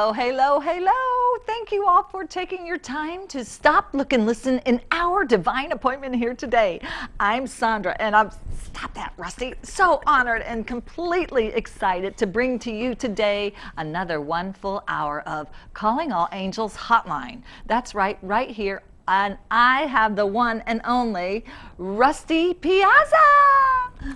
Oh, hello, hello. Thank you all for taking your time to stop, look, and listen in our divine appointment here today. I'm Sandra, and I'm, stop that, Rusty, so honored and completely excited to bring to you today another one full hour of Calling All Angels Hotline. That's right here. And I have the one and only Rusty Piazza.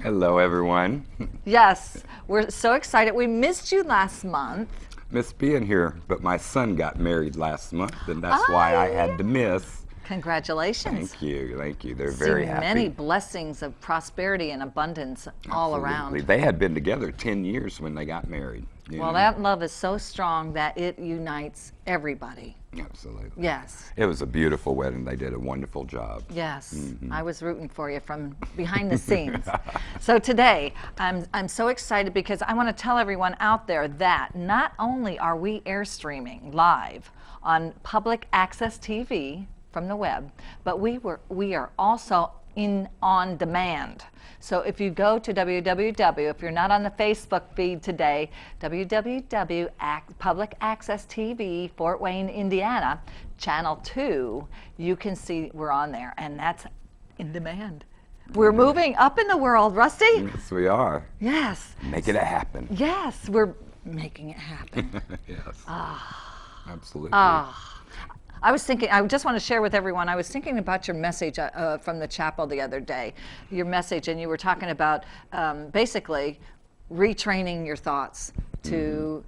Hello, everyone. Yes, we're so excited. We missed you last month. Missed being here, but my son got married last month, and that's why I had to miss. Congratulations. Thank you. They're very happy. Many blessings of prosperity and abundance all around. They had been together 10 years when they got married. Well, that love is so strong that it unites everybody. Absolutely. Yes. It was a beautiful wedding. They did a wonderful job. Yes. Mm-hmm. I was rooting for you from behind the scenes. So today, I'm so excited because I want to tell everyone out there that not only are we airstreaming live on public access TV from the web, but we are also on demand. So if you go to www, if you're not on the Facebook feed today, www Public Access TV, Fort Wayne, Indiana, Channel 2, you can see we're on there, and that's in demand. We're moving up in the world, Rusty. Yes, we are. Yes. Making it happen. Yes, we're making it happen. Yes. Absolutely. I was thinking, I just want to share with everyone, I was thinking about your message from the chapel the other day, your message, and you were talking about basically retraining your thoughts to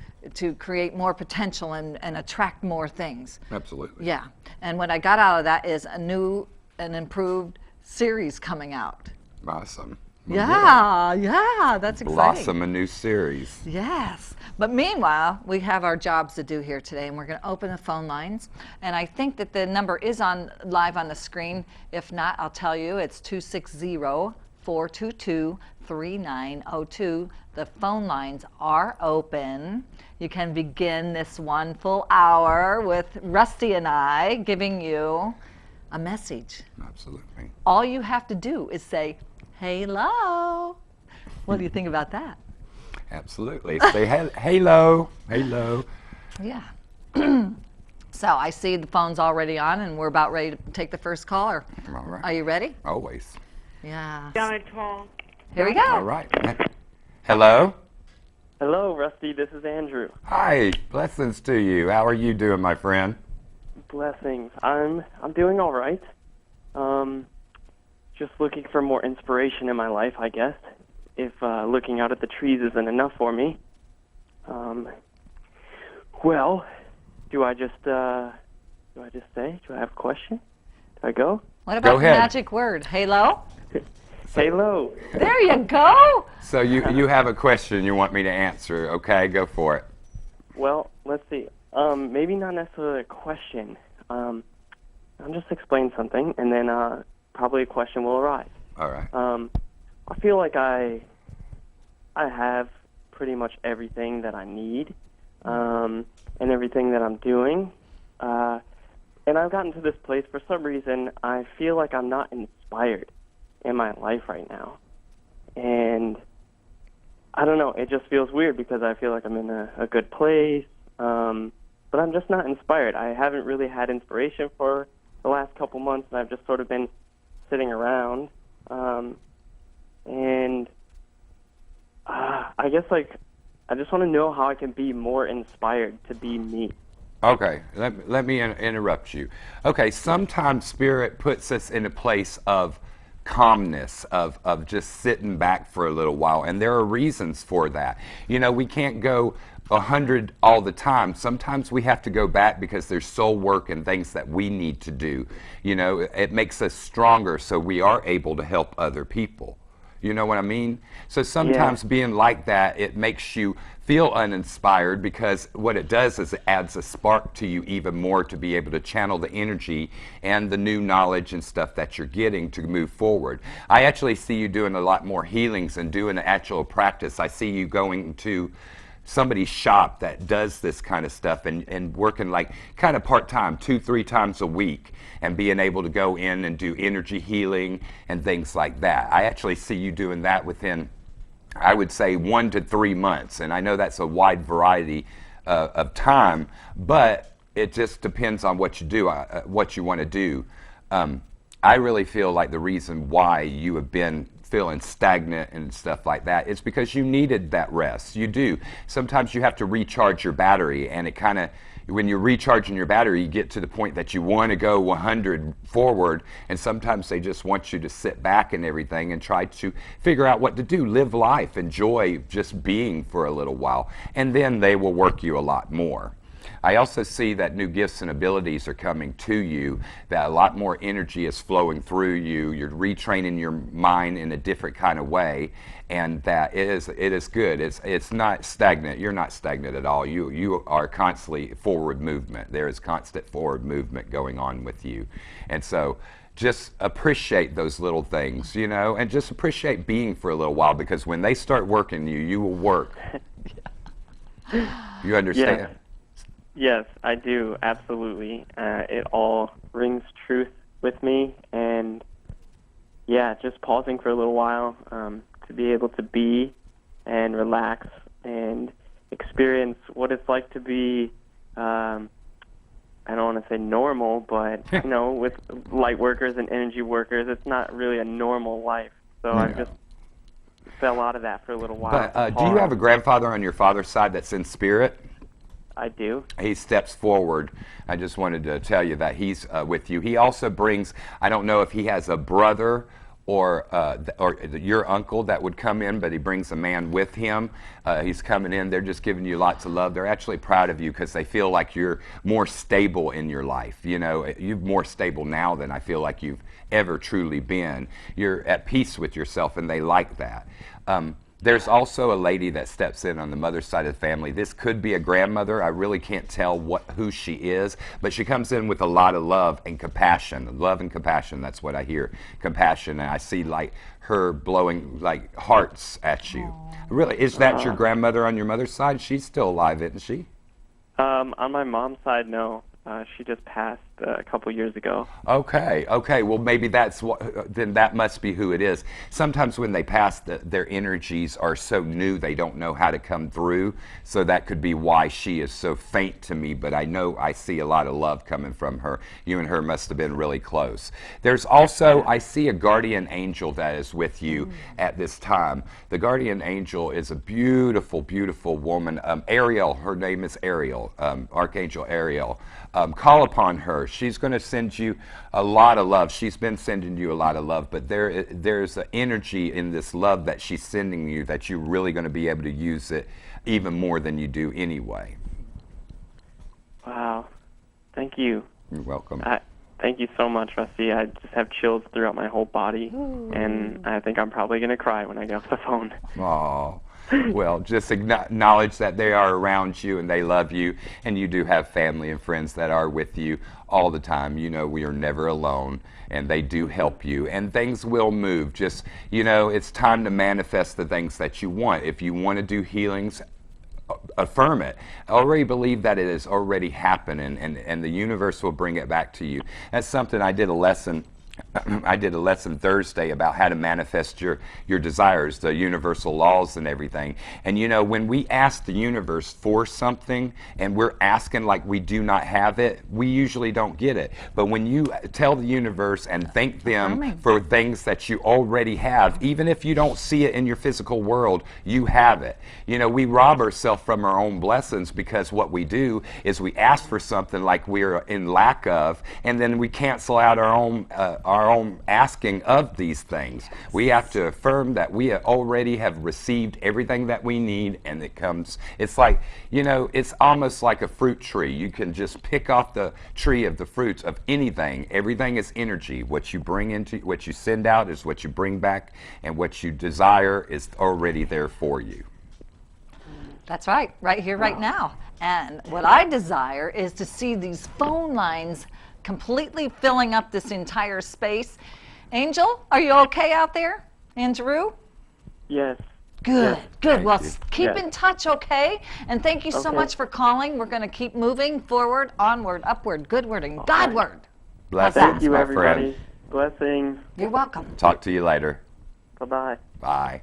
create more potential and attract more things. Absolutely. Yeah, and what I got out of that is a new and improved series coming out. Awesome. Yeah, that's exciting. Blossom a new series. Yes, but meanwhile, we have our jobs to do here today, and we're going to open the phone lines. And I think that the number is live on the screen. If not, I'll tell you, it's 260-422-3902. The phone lines are open. You can begin this one full hour with Rusty and I giving you a message. Absolutely. All you have to do is say, hello. What do you think about that? Absolutely. Say hello. Yeah. So I see the phone's already on, and we're about ready to take the first caller. All right. Are you ready? Always. Yeah. Here we go. All right. Hello. Hello, Rusty. This is Andrew. Hi. Blessings to you. How are you doing, my friend? Blessings. I'm doing all right. Just looking for more inspiration in my life, I guess. If looking out at the trees isn't enough for me. Well, do I just say? Do I have a question? Do I go? What about Go the ahead. magic word? Hello? Hello. There you go. So you have a question you want me to answer. Okay, go for it. Well, let's see. Maybe not necessarily a question. I'll just explain something, and then probably a question will arise. All right. I feel like I have pretty much everything that I need, and everything that I'm doing. And I've gotten to this place, for some reason, I feel like I'm not inspired in my life right now. And I don't know, it just feels weird because I feel like I'm in a good place, but I'm just not inspired. I haven't really had inspiration for the last couple months, and I've just sort of been sitting around. And I guess, I just want to know how I can be more inspired to be me. Okay, let me interrupt you. Okay, sometimes Spirit puts us in a place of calmness, of just sitting back for a little while, and there are reasons for that. You know, we can't go 100 all the time. Sometimes we have to go back because there's soul work and things that we need to do. You know, it makes us stronger so we are able to help other people. You know what I mean? So sometimes being like that, it makes you feel uninspired, because what it does is it adds a spark to you even more to be able to channel the energy and the new knowledge and stuff that you're getting to move forward. I actually see you doing a lot more healings and doing the actual practice. I see you going to somebody's shop that does this kind of stuff and working like kind of part-time, 2-3 times a week, and being able to go in and do energy healing and things like that. I actually see you doing that within, I would say, 1 to 3 months, and I know that's a wide variety of time, but it just depends on what you do, what you want to do. I really feel like the reason why you have been feeling stagnant and stuff like that is because you needed that rest. You do. Sometimes you have to recharge your battery, and it kind of, when you're recharging your battery, you get to the point that you want to go 100 forward, and sometimes they just want you to sit back and everything and try to figure out what to do, live life, enjoy just being for a little while, and then they will work you a lot more. I also see that new gifts and abilities are coming to you, that a lot more energy is flowing through you. You're retraining your mind in a different kind of way, and that it is good. It's not stagnant. You're not stagnant at all. You are constantly forward movement. There is constant forward movement going on with you. And so just appreciate those little things, you know, and just appreciate being for a little while, because when they start working you, you will work. You understand? Yeah. Yes, I do, absolutely. It all rings truth with me, and yeah, just pausing for a little while to be able to be and relax and experience what it's like to be, I don't want to say normal, but, you know, with light workers and energy workers, it's not really a normal life. So I just fell out of that for a little while. But do you have a grandfather on your father's side that's in spirit? I do. He steps forward. I just wanted to tell you that he's with you. He also brings, I don't know if he has a brother or your uncle that would come in, but he brings a man with him. He's coming in. They're just giving you lots of love. They're actually proud of you because they feel like you're more stable in your life. You know, you're more stable now than I feel like you've ever truly been. You're at peace with yourself, and they like that. There's also a lady that steps in on the mother's side of the family. This could be a grandmother. I really can't tell who she is, but she comes in with a lot of love and compassion. Love and compassion, that's what I hear. Compassion, and I see like her blowing like hearts at you. Aww. Really, is that your grandmother on your mother's side? She's still alive, isn't she? On my mom's side, no. She just passed a couple years ago. Okay. Well, maybe that's what. Then that must be who it is. Sometimes when they pass, their energies are so new they don't know how to come through. So that could be why she is so faint to me. But I know I see a lot of love coming from her. You and her must have been really close. There's also, I see a guardian angel that is with you at this time. The guardian angel is a beautiful, beautiful woman. Ariel, her name is Ariel, Archangel Ariel. Call upon her. She's going to send you a lot of love. She's been sending you a lot of love, but there's an energy in this love that she's sending you that you're really going to be able to use it even more than you do anyway. Wow. Thank you. You're welcome. Thank you so much, Rusty. I just have chills throughout my whole body, and I think I'm probably going to cry when I get off the phone. Oh. Well, just acknowledge that they are around you and they love you, and you do have family and friends that are with you all the time. You know, we are never alone, and they do help you, and things will move. Just, you know, it's time to manifest the things that you want. If you want to do healings, affirm it. Already believe that it is already happening, and the universe will bring it back to you. That's something I did a lesson Thursday about how to manifest your desires, the universal laws and everything. And you know, when we ask the universe for something and we're asking like we do not have it, we usually don't get it. But when you tell the universe and thank them for things that you already have, even if you don't see it in your physical world, you have it. You know, we rob ourselves from our own blessings because what we do is we ask for something like we're in lack of, and then we cancel out our own asking of these things. We have to affirm that we already have received everything that we need, and it comes, it's like, you know, it's almost like a fruit tree. You can just pick off the tree of the fruits of anything. Everything is energy. What you bring into, what you send out is what you bring back, and what you desire is already there for you. That's right here, right now. And what I desire is to see these phone lines completely filling up this entire space. Angel, are you okay out there? Andrew? Yes. Good, yes. good. Well, keep Yes. in touch, okay? And thank you so much for calling. We're going to keep moving forward, onward, upward, goodward, and Godward. Blessings, Thank you, my everybody. friend. Blessings. You're welcome. Talk to you later. Bye-bye. Bye.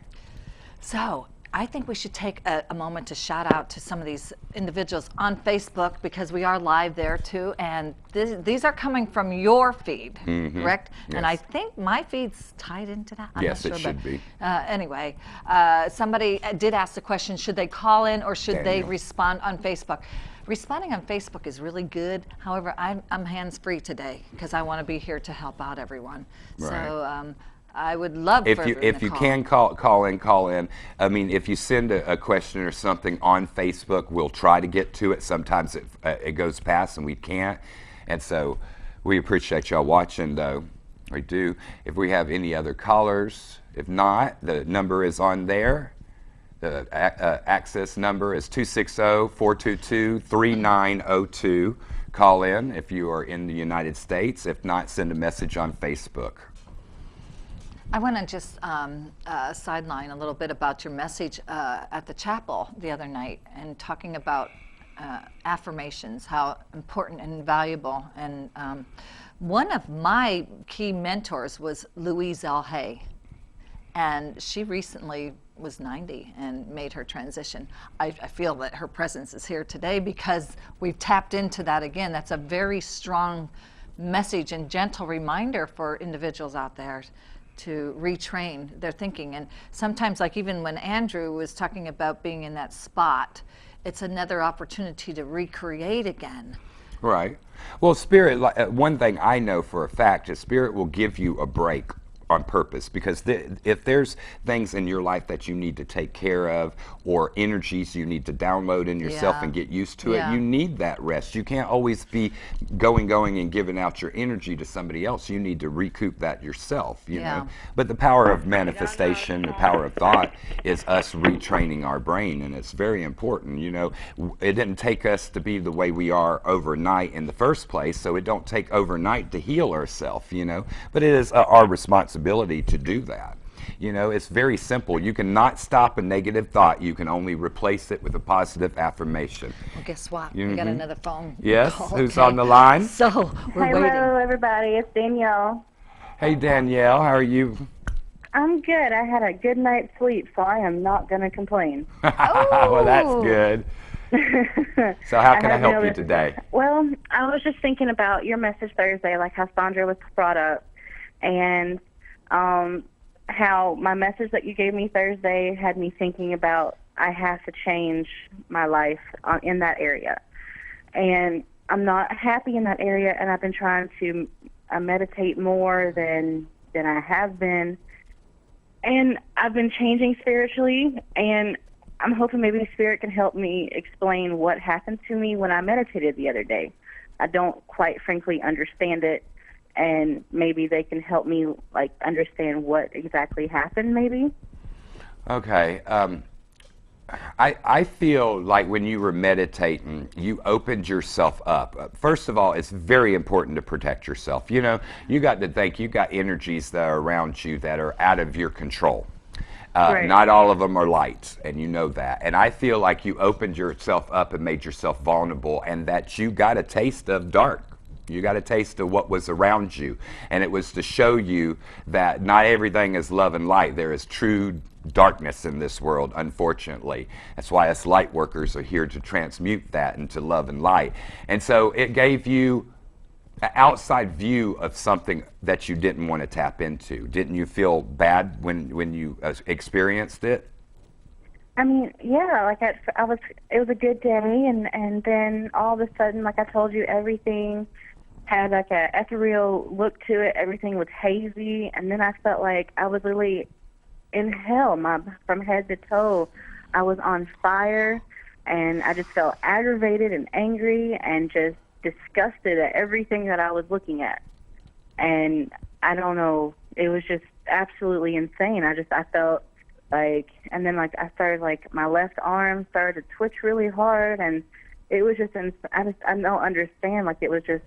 So, I think we should take a moment to shout out to some of these individuals on Facebook, because we are live there too, and these are coming from your feed, correct? Yes. And I think my feed's tied into that. I'm Yes, not it sure, should be. Anyway, somebody did ask the question, should they call in or should they Daniel. respond on Facebook? Responding on Facebook is really good. However, I'm hands-free today because I want to be here to help out everyone. Right. So I would love If for you everyone if to you call. can call in. I mean, if you send a question or something on Facebook, we'll try to get to it. Sometimes it goes past and we can't, and so we appreciate y'all watching, though. We do. If we have any other callers, if not, the number is on there. The access number is 260-422-3902. Call in if you are in the United States. If not, send a message on Facebook. I want to just sideline a little bit about your message at the chapel the other night, and talking about affirmations, how important and valuable. And one of my key mentors was Louise L. Hay, and she recently was 90 and made her transition. I feel that her presence is here today because we've tapped into that again. That's a very strong message and gentle reminder for individuals out there to retrain their thinking. And sometimes, like even when Andrew was talking about being in that spot, it's another opportunity to recreate again. Right. Well, Spirit, one thing I know for a fact is Spirit will give you a break on purpose, because if there's things in your life that you need to take care of, or energies you need to download in yourself and get used to it, you need that rest. You can't always be going and giving out your energy to somebody else. You need to recoup that yourself, you know. But the power of manifestation, the power of thought, is us retraining our brain, and it's very important. You know, it didn't take us to be the way we are overnight in the first place, so it don't take overnight to heal ourselves, you know. But it is our responsibility to do that. You know, it's very simple. You cannot stop a negative thought. You can only replace it with a positive affirmation. Well, guess what? We got another phone Yes, call. who's on the line? So we're Hello, waiting. everybody. It's Danielle. Hey, Danielle, how are you? I'm good. I had a good night's sleep, so I am not going to complain. Well, that's good. So how can I help you today? Well, I was just thinking about your message Thursday, like how Sandra was brought up, and how my message that you gave me Thursday had me thinking about I have to change my life in that area. And I'm not happy in that area, and I've been trying to meditate more than I have been. And I've been changing spiritually, and I'm hoping maybe Spirit can help me explain what happened to me when I meditated the other day. I don't quite frankly understand it, and maybe they can help me like understand what exactly happened maybe. Okay. I feel like when you were meditating, you opened yourself up. First of all, it's very important to protect yourself. You know, you got to think you got energies that are around you that are out of your control. Right. Not all of them are light, and you know that. And I feel like you opened yourself up and made yourself vulnerable, and that you got a taste of dark. You got a taste of what was around you, and it was to show you that not everything is love and light. There is true darkness in this world, unfortunately. That's why us light workers are here to transmute that into love and light. And so it gave you an outside view of something that you didn't want to tap into. Didn't you feel bad when you experienced it? I mean, yeah, like it was a good day, and then all of a sudden, like I told you, everything had like a ethereal look to it. Everything was hazy, and then I felt like I was really in hell. From head to toe, I was on fire, and I just felt aggravated and angry and just disgusted at everything that I was looking at. And I don't know, it was just absolutely insane. I felt like, and then like I started like my left arm started to twitch really hard, and it was just I don't understand, like it was just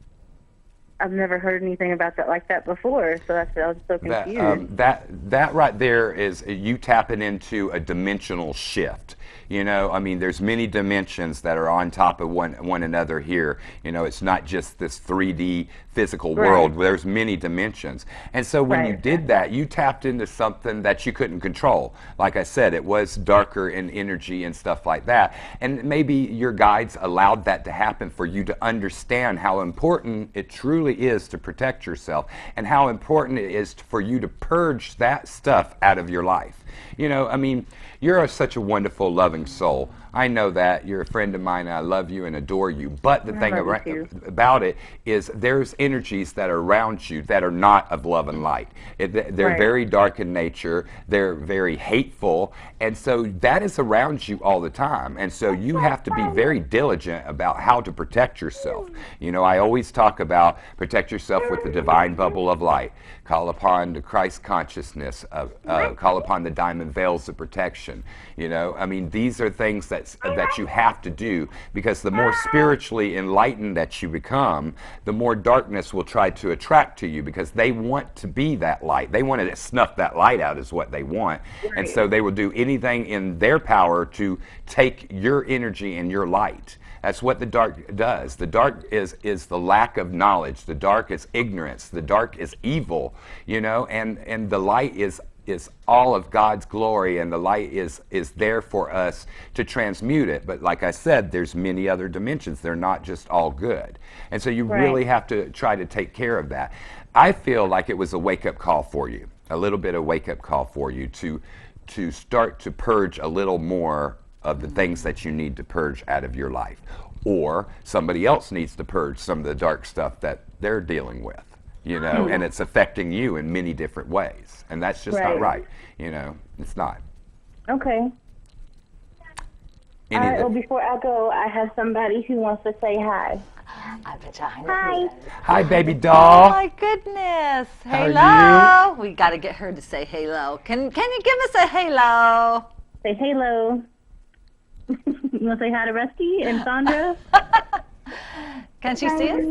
I've never heard anything about that like that before, so that's I was so confused. That right there is you tapping into a dimensional shift. You know, I mean, there's many dimensions that are on top of one another here. You know, it's not just this 3D physical world. There's many dimensions. And so when you did that, you tapped into something that you couldn't control. Like I said, it was darker in energy and stuff like that. And maybe your guides allowed that to happen for you to understand how important it truly is to protect yourself and how important it is for you to purge that stuff out of your life. You know, I mean, you're such a wonderful, loving soul. I know that. You're a friend of mine, and I love you and adore you. But the thing about it is there's energies that are around you that are not of love and light. They're very dark in nature. They're very hateful. And so that is around you all the time. And so you have to be very diligent about how to protect yourself. You know, I always talk about protect yourself with the divine bubble of light. Call upon the Christ consciousness. Call upon the diamond veils of protection. You know, I mean, these are things that you have to do, because the more spiritually enlightened that you become, the more darkness will try to attract to you, because they want to be that light. They want to snuff that light out is what they want. And so they will do anything in their power to take your energy and your light. That's what the dark does. The dark is the lack of knowledge. The dark is ignorance. The dark is evil, you know, and the light is all of God's glory, and the light is there for us to transmute it. But like I said, there's many other dimensions. They're not just all good. And so you really have to try to take care of that. I feel like it was a wake-up call for you, a little bit of wake-up call for you to start to purge a little more of the things that you need to purge out of your life. Or somebody else needs to purge some of the dark stuff that they're dealing with, you know, and it's affecting you in many different ways. And that's just not right, you know, it's not. Okay. All right, well, before I go, I have somebody who wants to say hi. I bet you Hi. Hi, baby doll. Oh my goodness. How Hello. are you? We got to get her to say hello. Can you give us a hello? Say hello. You want to say hi to Rusty and Sandra? Can she see us?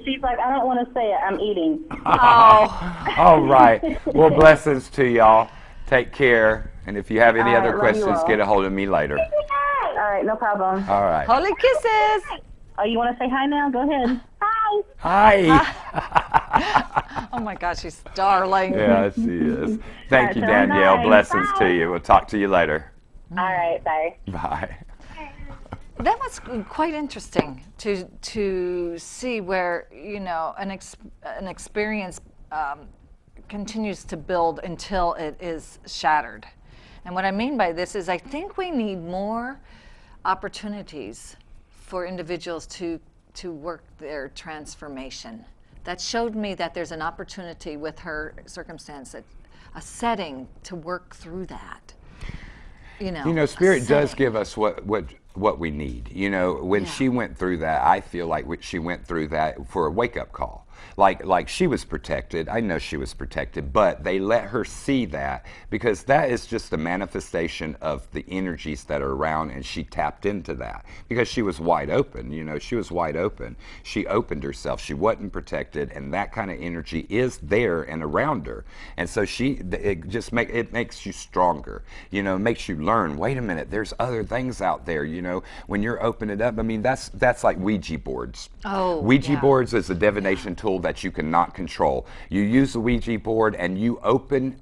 She's like, I don't want to say it. I'm eating. Oh. All right. Well, blessings to y'all. Take care. And if you have any other questions, get a hold of me later. All right, no problem. All right. Holy kisses. Oh, you want to say hi now? Go ahead. Hi. Oh my gosh, she's darling. Yeah, she is. Thank you, so Danielle. nice. Blessings Bye. to you. We'll talk to you later. All right, bye. Bye. That was quite interesting to see where, you know, an experience continues to build until it is shattered. And what I mean by this is I think we need more opportunities for individuals to work their transformation. That showed me that there's an opportunity with her circumstance, a setting to work through that. You know, Spirit does give us what we need. You know, when she went through that, I feel like she went through that for a wake-up call. Like she was protected. I know she was protected, but they let her see that, because that is just a manifestation of the energies that are around, and she tapped into that because she was wide open. You know, she was wide open. She opened herself. She wasn't protected, and that kind of energy is there and around her. And so it makes you stronger. You know, makes you learn. Wait a minute, there's other things out there. You know, when you're opening it up. I mean, that's like Ouija boards. Oh, Ouija boards is a divination tool that you cannot control. You use the Ouija board and you open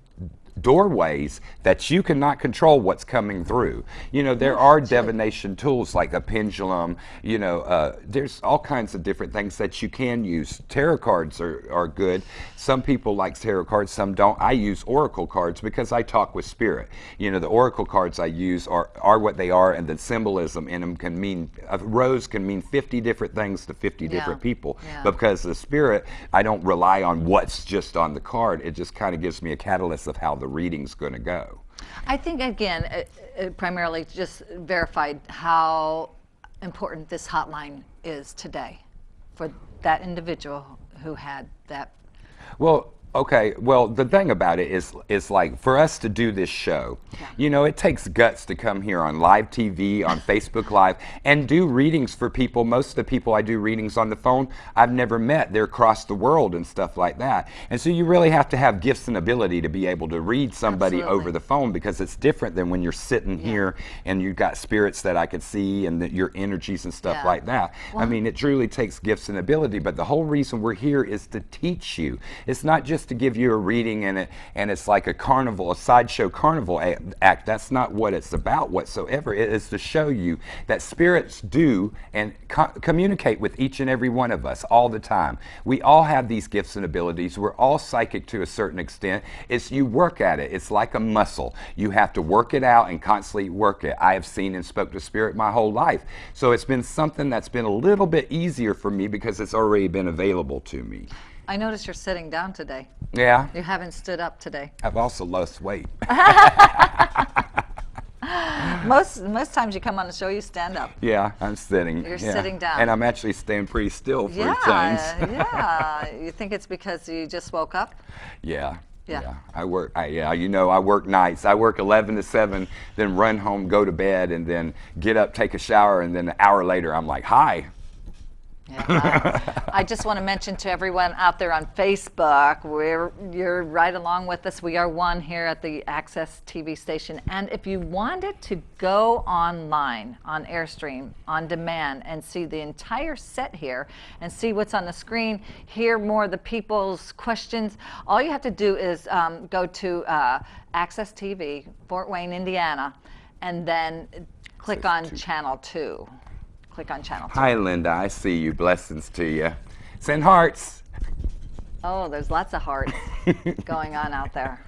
doorways that you cannot control what's coming through. You know, there are divination tools like a pendulum, you know, there's all kinds of different things that you can use. Tarot cards are good. Some people like tarot cards, some don't. I use oracle cards because I talk with spirit. You know, the oracle cards I use are what they are, and the symbolism in them can mean, a rose can mean 50 different things to 50 different people. But because of the spirit, I don't rely on what's just on the card. It just kind of gives me a catalyst of how the reading's going to go. I think, again, it primarily just verified how important this hotline is today for that individual who had that. Well, Okay, well, the thing about it is like for us to do this show, you know, it takes guts to come here on live TV, on Facebook Live, and do readings for people. Most of the people I do readings on the phone, I've never met. They're across the world and stuff like that. And so you really have to have gifts and ability to be able to read somebody Absolutely. over the phone, because it's different than when you're sitting here and you've got spirits that I could see and your energies and stuff like that. I mean, it truly takes gifts and ability, but the whole reason we're here is to teach you. It's not just to give you a reading and it's like a carnival, a sideshow carnival act. That's not what it's about whatsoever. It is to show you that spirits do and communicate with each and every one of us all the time. We all have these gifts and abilities. We're all psychic to a certain extent. It's you work at it. It's like a muscle. You have to work it out and constantly work it. I have seen and spoke to spirit my whole life. So it's been something that's been a little bit easier for me because it's already been available to me. I noticed you're sitting down today. Yeah. You haven't stood up today. I've also lost weight. Most times you come on the show, you stand up. Yeah, I'm sitting. You're sitting down. And I'm actually staying pretty still for a change. Yeah. You think it's because you just woke up? Yeah. Yeah. I work nights. I work 11 to 7, then run home, go to bed, and then get up, take a shower, and then an hour later I'm like, hi. Yeah. I just want to mention to everyone out there on Facebook, you're right along with us. We are one here at the AAGCS TV station. And if you wanted to go online, on Airstream, on demand, and see the entire set here, and see what's on the screen, hear more of the people's questions, all you have to do is go to AAGCS TV, Fort Wayne, Indiana, and then click on Channel 2. Click on Channel 2. Hi, Linda. I see you. Blessings to you. Send hearts. Oh, there's lots of hearts going on out there.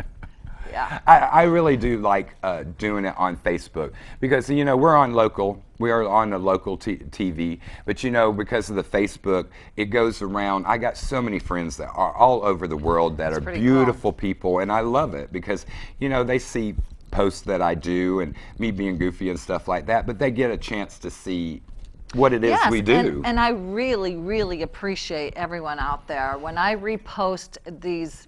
Yeah. I really do like doing it on Facebook because, you know, we are on the local TV, but, you know, because of the Facebook, it goes around. I got so many friends that are all over the world that are beautiful people, and I love it because, you know, they see posts that I do and me being goofy and stuff like that, but they get a chance to see what it is we do. And I really, really appreciate everyone out there. When I repost these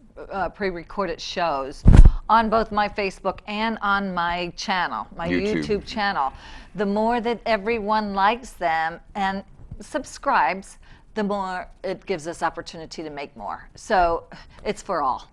pre-recorded shows on both my Facebook and on my channel, my YouTube channel, the more that everyone likes them and subscribes, the more it gives us opportunity to make more. So it's for all.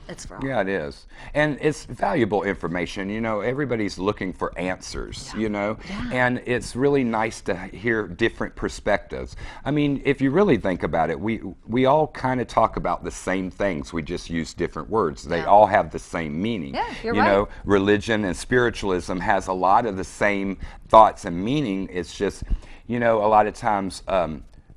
It's for all. Yeah, it is. And it's valuable information. You know, everybody's looking for answers, you know, and it's really nice to hear different perspectives. I mean, if you really think about it, we all kind of talk about the same things. We just use different words. They all have the same meaning. Yeah, you're you right. know, religion and spiritualism has a lot of the same thoughts and meaning. It's just, you know, a lot of times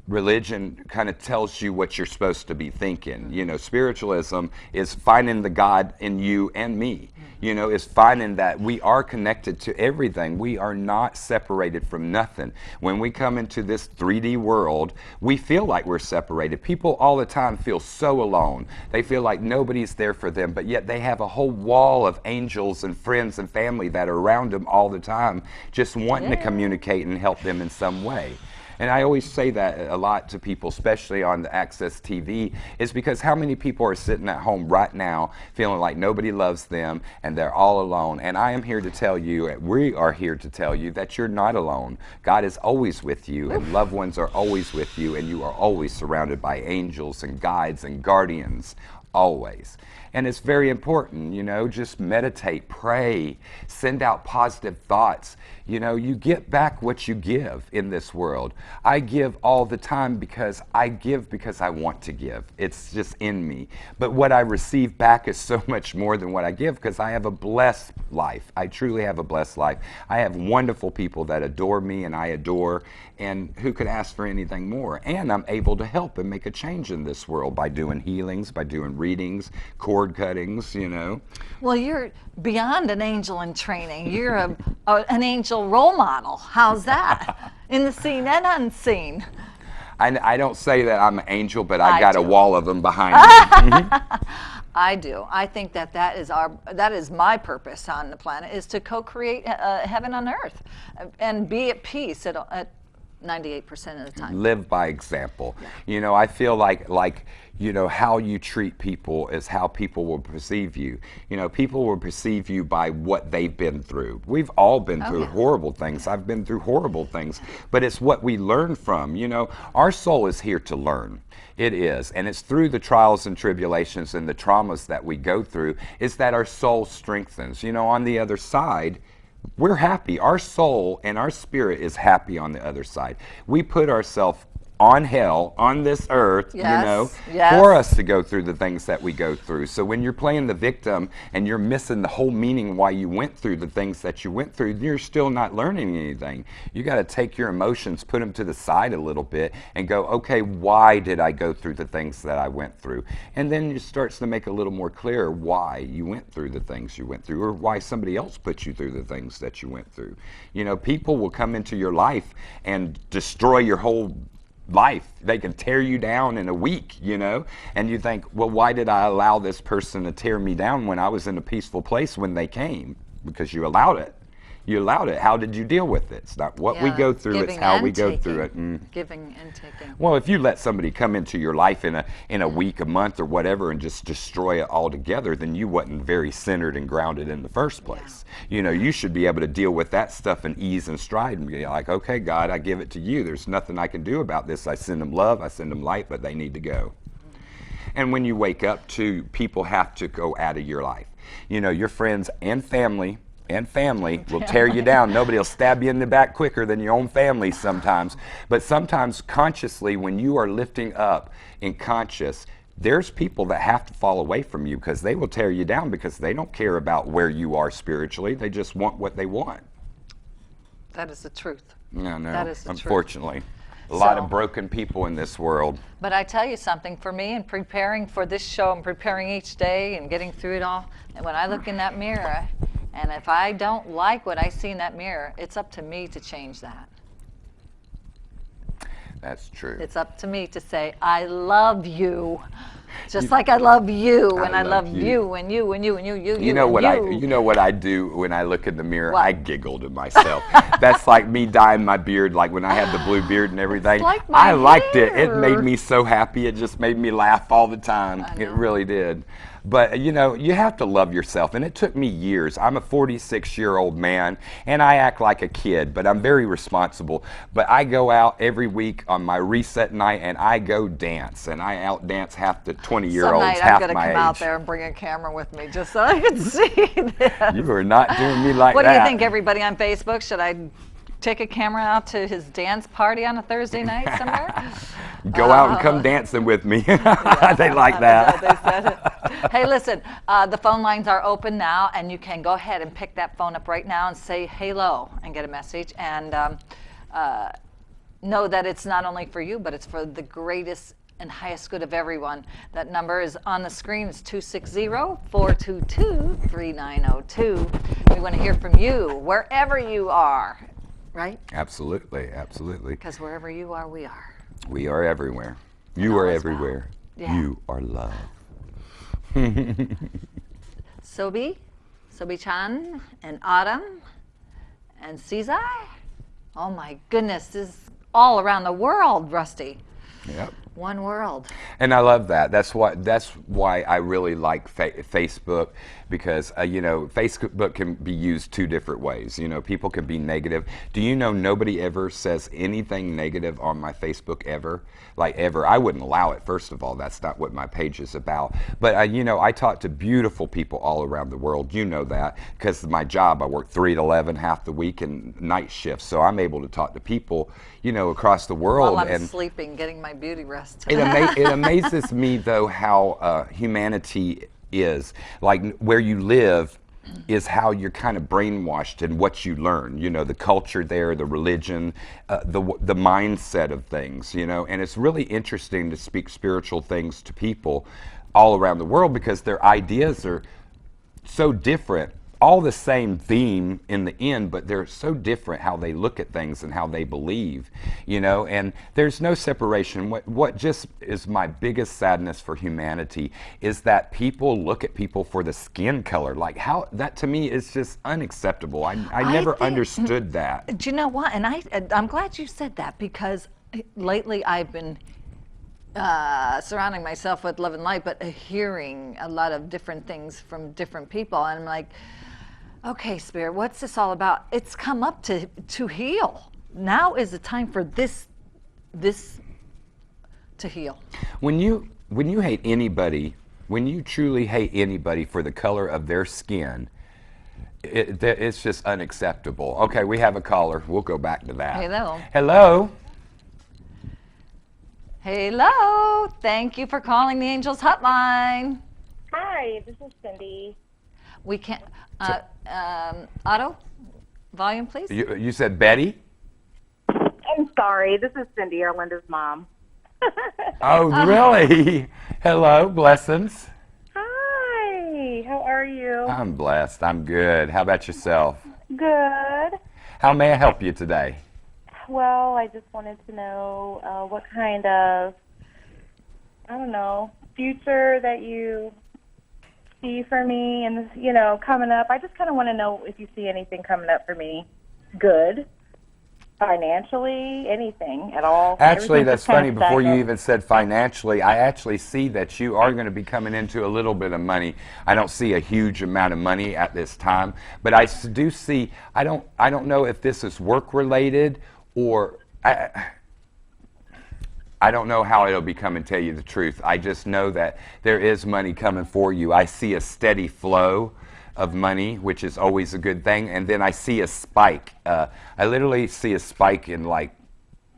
religion kind of tells you what you're supposed to be thinking. You know, spiritualism is finding the God in you and me. You know, is finding that we are connected to everything. We are not separated from nothing. When we come into this 3D world, we feel like we're separated. People all the time feel so alone. They feel like nobody's there for them, but yet they have a whole wall of angels and friends and family that are around them all the time, just wanting to communicate and help them in some way. And I always say that a lot to people, especially on the AAGCS TV, is because how many people are sitting at home right now feeling like nobody loves them and they're all alone. And I am here to tell you, we are here to tell you that you're not alone. God is always with you, and loved ones are always with you, and you are always surrounded by angels and guides and guardians, always. And it's very important, you know, just meditate, pray, send out positive thoughts. You know, you get back what you give in this world. I give all the time because I give because I want to give. It's just in me. But what I receive back is so much more than what I give because I have a blessed life. I truly have a blessed life. I have wonderful people that adore me and I adore, and who could ask for anything more? And I'm able to help and make a change in this world by doing healings, by doing readings, cord cuttings, you know. Well, you're beyond an angel in training. You're an angel role model. How's that? In the seen and unseen. I don't say that I'm an angel, but I got do. a wall of them behind me. I do. I think that is my purpose on the planet, is to co-create heaven on earth and be at peace at 98% of the time. Live by example. You know, I feel like you know, how you treat people is how people will perceive you. You know, people will perceive you by what they've been through. We've all been through horrible things. I've been through horrible things, but it's what we learn from. You know, our soul is here to learn. It is, and it's through the trials and tribulations and the traumas that we go through is that our soul strengthens. You know, on the other side, we're happy. Our soul and our spirit is happy on the other side. We put ourselves on hell, on this earth, you know, for us to go through the things that we go through. So when you're playing the victim and you're missing the whole meaning why you went through the things that you went through, you're still not learning anything. You got to take your emotions, put them to the side a little bit and go, okay, why did I go through the things that I went through? And then it starts to make a little more clear why you went through the things you went through, or why somebody else put you through the things that you went through. You know, people will come into your life and destroy your whole life. They can tear you down in a week, you know, and you think, well, why did I allow this person to tear me down when I was in a peaceful place when they came? Because you allowed it. You allowed it. How did you deal with it? It's not what we go through, it's how we go through it. Giving and taking. Well, if you let somebody come into your life in a week, a month, or whatever, and just destroy it altogether, then you wasn't very centered and grounded in the first place. You know, you should be able to deal with that stuff in ease and stride and be like, okay, God, I give it to you. There's nothing I can do about this. I send them love, I send them light, but they need to go. And when you wake up to, people have to go out of your life. You know, your friends and family will tear you down. Nobody will stab you in the back quicker than your own family sometimes. But sometimes consciously, when you are lifting up in conscious, there's people that have to fall away from you because they will tear you down because they don't care about where you are spiritually. They just want what they want. That is the truth. No, That is the unfortunately. truth. A lot of broken people in this world. But I tell you something, for me, in preparing for this show and preparing each day and getting through it all, and when I look in that mirror, and if I don't like what I see in that mirror, it's up to me to change that. That's true. It's up to me to say, I love you. Just like I love you, and I love you, and you, and you, and you, you know what you know what I do when I look in the mirror? What? I giggle to myself. That's like me dyeing my beard, like when I had the blue beard and everything. Like I liked it. It made me so happy. It just made me laugh all the time. It really did. But, you know, you have to love yourself, and it took me years. I'm a 46-year-old man, and I act like a kid, but I'm very responsible. But I go out every week on my reset night, and I go dance, and I outdance half the 20-year-olds half my age. Some night I'm going to come out there and bring a camera with me just so I can see this. You are not doing me like that. What do you think, everybody on Facebook? Should I take a camera out to his dance party on a Thursday night somewhere? Go out and come dancing with me. They like that. They said it. Hey, listen, the phone lines are open now, and you can go ahead and pick that phone up right now and say hello and get a message. And know that it's not only for you, but it's for the greatest and highest good of everyone. That number is on the screen. It's 260-422-3902. We want to hear from you, wherever you are, right? Absolutely, absolutely. Because wherever you are, we are. We are everywhere. You are everywhere. Yeah. You are love. Sobi-chan, and Autumn, and Caesar. Oh my goodness, this is all around the world, Rusty. Yep. One world. And I love that. That's why I really like Facebook, because you know, Facebook can be used two different ways. You know, people can be negative. Do you know nobody ever says anything negative on my Facebook ever? Like ever. I wouldn't allow it, first of all. That's not what my page is about. But you know, I talk to beautiful people all around the world. You know that, because of my job. I work 3 to 11 half the week and night shifts, so I'm able to talk to people, you know, across the world. While I'm sleeping, getting my beauty rest. It amazes me, though, how humanity is. Like, where you live is how you're kind of brainwashed and what you learn. You know, the culture there, the religion, the mindset of things, you know. And it's really interesting to speak spiritual things to people all around the world, because their ideas are so different all the same theme in the end, but they're so different how they look at things and how they believe, you know, and there's no separation. What just is my biggest sadness for humanity is that people look at people for the skin color. Like, how that to me is just unacceptable. I never understood that. Do you know what? And I'm glad you said that, because lately I've been surrounding myself with love and light, but hearing a lot of different things from different people, and I'm like, okay, Spirit, what's this all about? It's come up to heal. Now is the time for this to heal. When you hate anybody, when you truly hate anybody for the color of their skin, it's just unacceptable. Okay, we have a caller. We'll go back to that. Hello. Hello. Hello. Thank you for calling the Angels Hotline. Hi, this is Cindy. We can't. Otto, volume, please. You said Betty? I'm sorry, this is Cindy, Arlinda's mom. Oh, really? Hello, blessings. Hi, how are you? I'm blessed. I'm good. How about yourself? Good. How may I help you today? Well, I just wanted to know what kind of, I don't know, future that you see for me and, you know, coming up. I just kind of want to know if you see anything coming up for me. Good. Financially, anything at all. Actually, that's funny. Kind of Before you stagnant. even said financially, I actually see that you are going to be coming into a little bit of money. I don't see a huge amount of money at this time, but I do see. I don't know if this is work related or I don't know how it'll be coming. Tell you the truth, I just know that there is money coming for you. I see a steady flow of money, which is always a good thing. And then I see a spike. I literally see a spike in like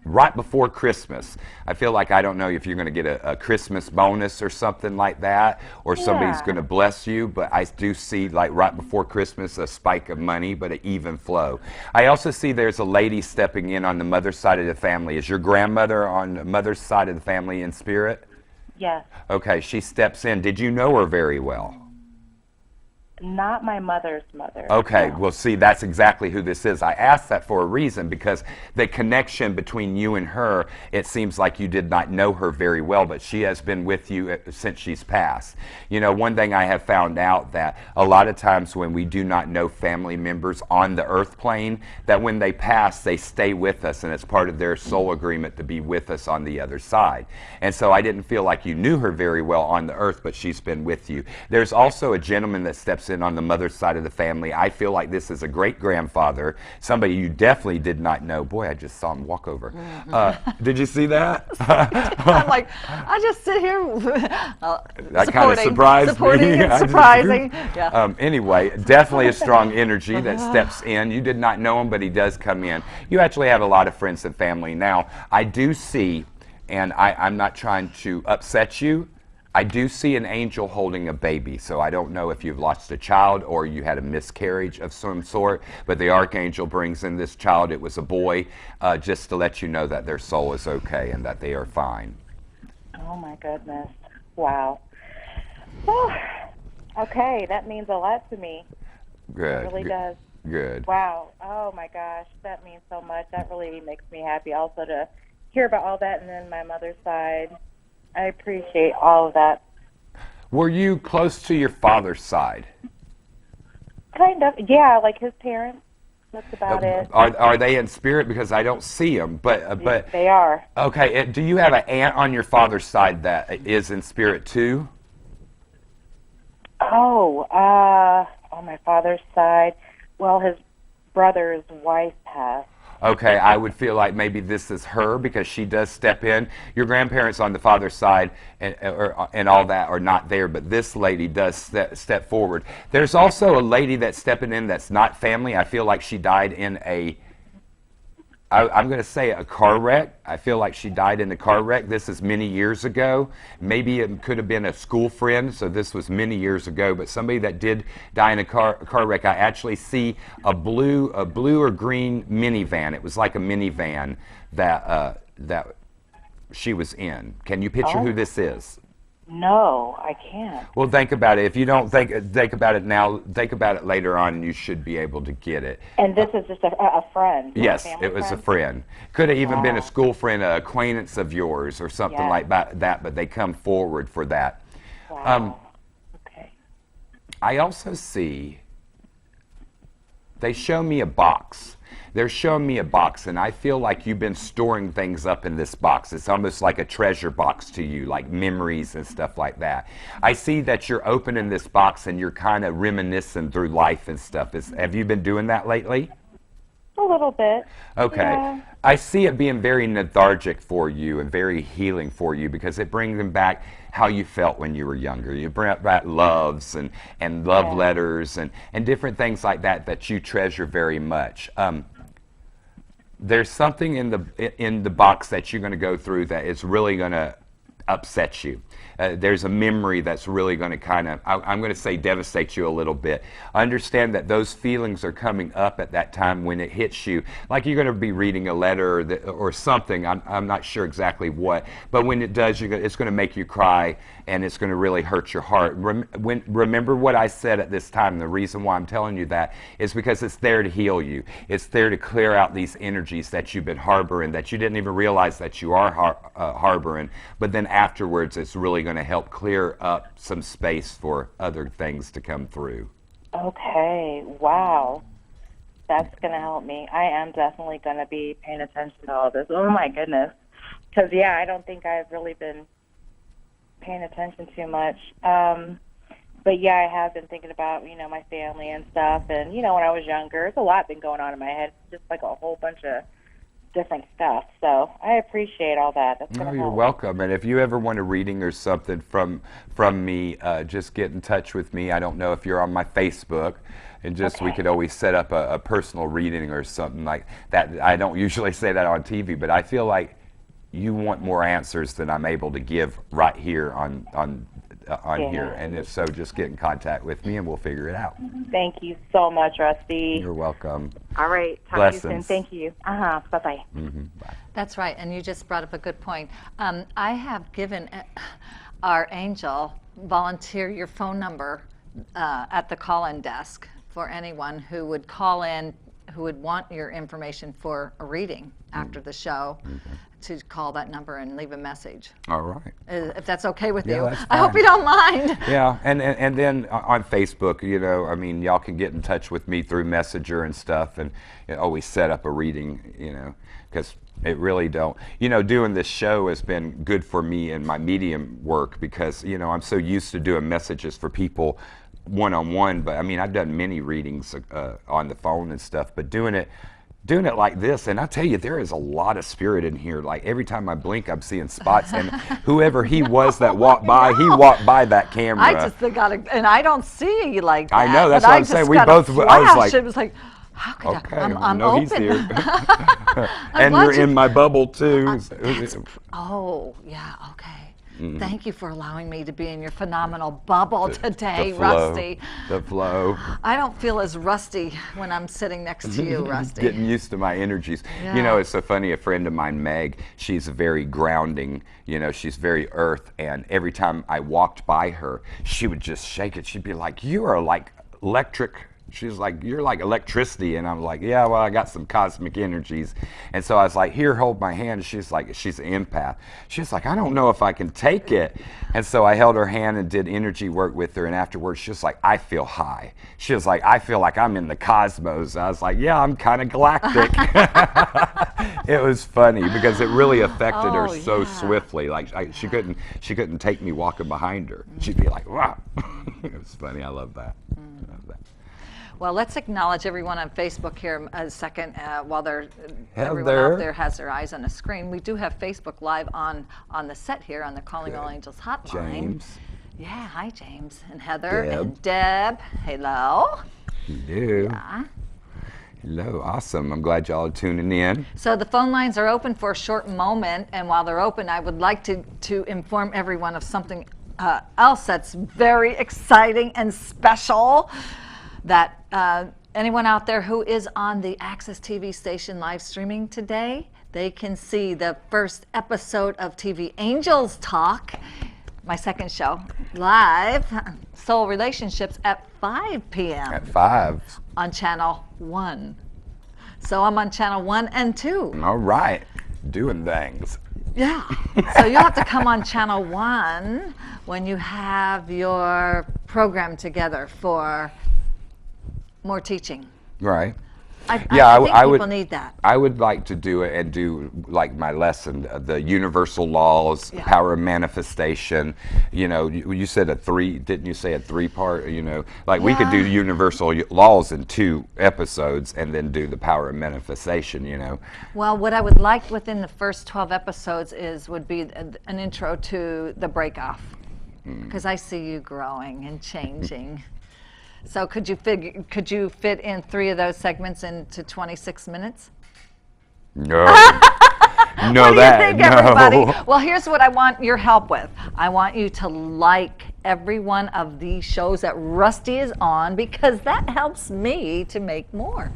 right before Christmas. I feel like I don't know if you're going to get a Christmas bonus or something like that, or somebody's going to bless you, but I do see like right before Christmas a spike of money, but an even flow. I also see there's a lady stepping in on the mother's side of the family. Is your grandmother on the mother's side of the family in spirit? Yes. Okay, she steps in. Did you know her very well? Not my mother's mother. Okay, No. well, see, that's exactly who this is. I asked that for a reason, because the connection between you and her, it seems like you did not know her very well, but she has been with you since she's passed. You know, one thing I have found out that a lot of times when we do not know family members on the earth plane, that when they pass, they stay with us, and it's part of their soul agreement to be with us on the other side. And so I didn't feel like you knew her very well on the earth, but she's been with you. There's also a gentleman that steps in on the mother's side of the family. I feel like this is a great-grandfather, somebody you definitely did not know. Boy, I just saw him walk over. Did you see that? I'm like, I just sit here. That kind of surprised supporting me. and I just- surprising. Yeah. Anyway, definitely a strong energy that steps in. You did not know him, but he does come in. You actually have a lot of friends and family. Now, I do see, and I'm not trying to upset you, I do see an angel holding a baby, so I don't know if you've lost a child or you had a miscarriage of some sort, but the archangel brings in this child. It was a boy, just to let you know that their soul is okay and that they are fine. Oh, my goodness. Wow. Whew. Okay, that means a lot to me. Good. It really does. Good. Wow. Oh, my gosh. That means so much. That really makes me happy also to hear about all that, and then my mother's side. I appreciate all of that. Were you close to your father's side? Kind of. Yeah, like his parents. That's about it. Are they in spirit? Because I don't see them, but They are. okay. Do you have an aunt on your father's side that is in spirit too? Oh, on my father's side, well, his brother's wife passed. Okay, I would feel like maybe this is her because she does step in. Your grandparents on the father's side and all that are not there, but this lady does step forward. There's also a lady that's stepping in that's not family. I feel like she died in I'm going to say a car wreck. I feel like she died in a car wreck. This is many years ago. Maybe it could have been a school friend, so this was many years ago, but somebody that did die in a car wreck. I actually see a blue or green minivan. It was like a minivan that she was in. Can you picture who this is? No, I can't. Well, think about it. If you don't think about it now, think about it later on, and you should be able to get it. And this is just a friend. Yes, a family it was a friend? friend. Could have even been a Wow. school friend, an acquaintance of yours, or something Yes. like that. But they come forward for that. Wow. Okay. I also see. They show me a box. They're showing me a box, and I feel like you've been storing things up in this box. It's almost like a treasure box to you, like memories and stuff like that. I see that you're opening this box and you're kind of reminiscing through life and stuff. Have you been doing that lately? A little bit. Okay. Yeah. I see it being very lethargic for you and very healing for you because it brings them back how you felt when you were younger. You bring back loves and love letters and different things like that that you treasure very much. There's something in the box that you're going to go through that is really going to upset you. There's a memory that's really going to kind of, I'm going to say, devastate you a little bit. Understand that those feelings are coming up at that time when it hits you. Like you're going to be reading a letter or something. I'm not sure exactly what, but when it does, it's going to make you cry, and it's going to really hurt your heart. Remember what I said at this time. The reason why I'm telling you that is because it's there to heal you. It's there to clear out these energies that you've been harboring, that you didn't even realize that you are harboring, but then afterwards it's really going to help clear up some space for other things to come through. Okay. Wow. That's going to help me. I am definitely going to be paying attention to all this. Oh, my goodness. Because, yeah, I don't think I've really been paying attention too much. But, yeah, I have been thinking about, my family and stuff. And, when I was younger, there's a lot been going on in my head. Just like a whole bunch of different stuff. So I appreciate all that. That's gonna Oh, you're help. welcome. And if you ever want a reading or something from me, just get in touch with me. I don't know if you're on my Facebook, and just we could always set up a personal reading or something like that. I don't usually say that on TV, but I feel like you want more answers than I'm able to give right here on here. And if so, just get in contact with me and we'll figure it out. Thank you so much, Rusty. You're welcome. All right. Talk to you soon. Blessings. Thank you. Bye-bye. Bye. That's right, and you just brought up a good point. I have given our angel volunteer your phone number at the call-in desk for anyone who would call in, who would want your information for a reading after the show, to call that number and leave a message. All right. If that's okay with Yeah, you. that's I hope fine. you don't mind. Yeah, and then on Facebook, y'all can get in touch with me through Messenger and stuff, and always set up a reading, because it really don't. Doing this show has been good for me in my medium work because, I'm so used to doing messages for people one-on-one, but I've done many readings on the phone and stuff, but doing it like this, and I tell you, there is a lot of spirit in here. Like every time I blink, I'm seeing spots, and whoever he was that walked by, he walked by that camera. I just got and I don't see you like that. I know, that's but what I I'm saying. just We got both- a I was flash. like, It was like, how could Okay, I'm no, open. he's here. I'm And glad you're in my bubble too. Oh, yeah, okay. Thank you for allowing me to be in your phenomenal bubble today, the flow, Rusty. The flow. I don't feel as rusty when I'm sitting next to you, Rusty. Getting used to my energies. Yeah. It's so funny. A friend of mine, Meg, she's very grounding. She's very earth. And every time I walked by her, she would just shake it. She'd be like, "You are like electric." She's like, "You're like electricity." And I'm like, "Yeah, well, I got some cosmic energies." And so I was like, "Here, hold my hand." She's like, she's an empath. She's like, "I don't know if I can take it." And so I held her hand and did energy work with her. And afterwards, she was like, "I feel high." She was like, "I feel like I'm in the cosmos." I was like, "Yeah, I'm kind of galactic." It was funny because it really affected her so swiftly. Like she couldn't take me walking behind her. She'd be like, "Wow." It was funny. I love that. I love that. Well, let's acknowledge everyone on Facebook here a second while everyone there. out there has their eyes on the screen. We do have Facebook Live on the set here on the Calling All Angels hotline. James. Yeah, hi James and Heather Deb. and Deb. Hello. Hello. Hello. Awesome. I'm glad y'all are tuning in. So the phone lines are open for a short moment, and while they're open, I would like to inform everyone of something else that's very exciting and special. That anyone out there who is on the AAGCS TV station live streaming today, they can see the first episode of TV Angels Talk my second show, live, Soul Relationships at 5 p.m. At 5. on Channel 1. So I'm on Channel 1 and 2. All right. Doing things. Yeah. So you'll have to come on Channel 1 when you have your program together for more teaching. Right. I think I people would need that. I would like to do it and do like my lesson, the universal laws, Yeah. power of manifestation. You know, you said a 3, didn't you say a 3-part? You know, like we could do Yeah. universal laws in 2 episodes and then do the power of manifestation. You know, Well, what I would like within the first 12 episodes would be an intro to the break-off, because I see you growing and changing. So could you fit in 3 of those segments into 26 minutes? no, What do you that think, no. everybody? Well, here's what I want your help with. I want you to like every one of these shows that Rusty is on, because that helps me to make more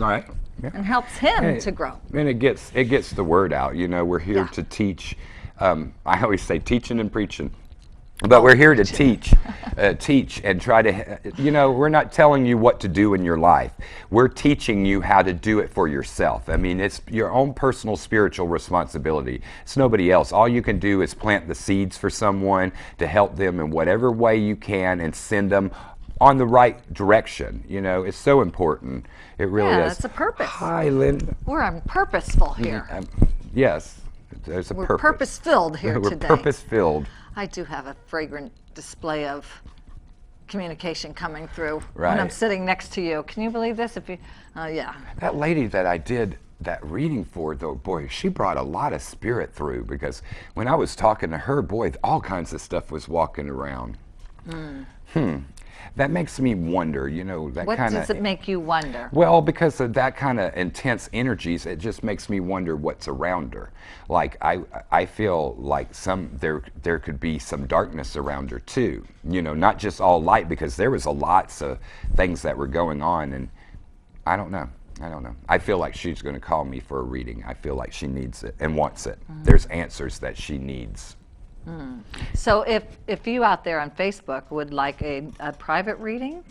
All right. Yeah. and helps him Hey, to grow. And it gets the word out. You know, we're here Yeah. to teach. I always say teaching and preaching, but we're here to teach and try to. You know, we're not telling you what to do in your life. We're teaching you how to do it for yourself. I mean, it's your own personal spiritual responsibility. It's nobody else. All you can do is plant the seeds for someone to help them in whatever way you can and send them on the right direction. You know, it's so important. It really Yeah, is. it's a purpose. Hi, Lynn. We're purposeful here. Yes, there's a We're purpose. purpose-filled here We're today. purpose-filled. I do have a fragrant display of communication coming through when Right. I'm sitting next to you. Can you believe this? Yeah. That lady that I did that reading for, though, boy, she brought a lot of spirit through, because when I was talking to her, boy, all kinds of stuff was walking around. That makes me wonder, you know, that What kind does it make you wonder? Well, because of that kind of intense energies, it just makes me wonder what's around her. Like I feel like there could be some darkness around her too. You know, not just all light, because there was lots of things that were going on, and I don't know. I feel like she's going to call me for a reading. I feel like she needs it and wants it. There's answers that she needs. So if you out there on Facebook would like a private reading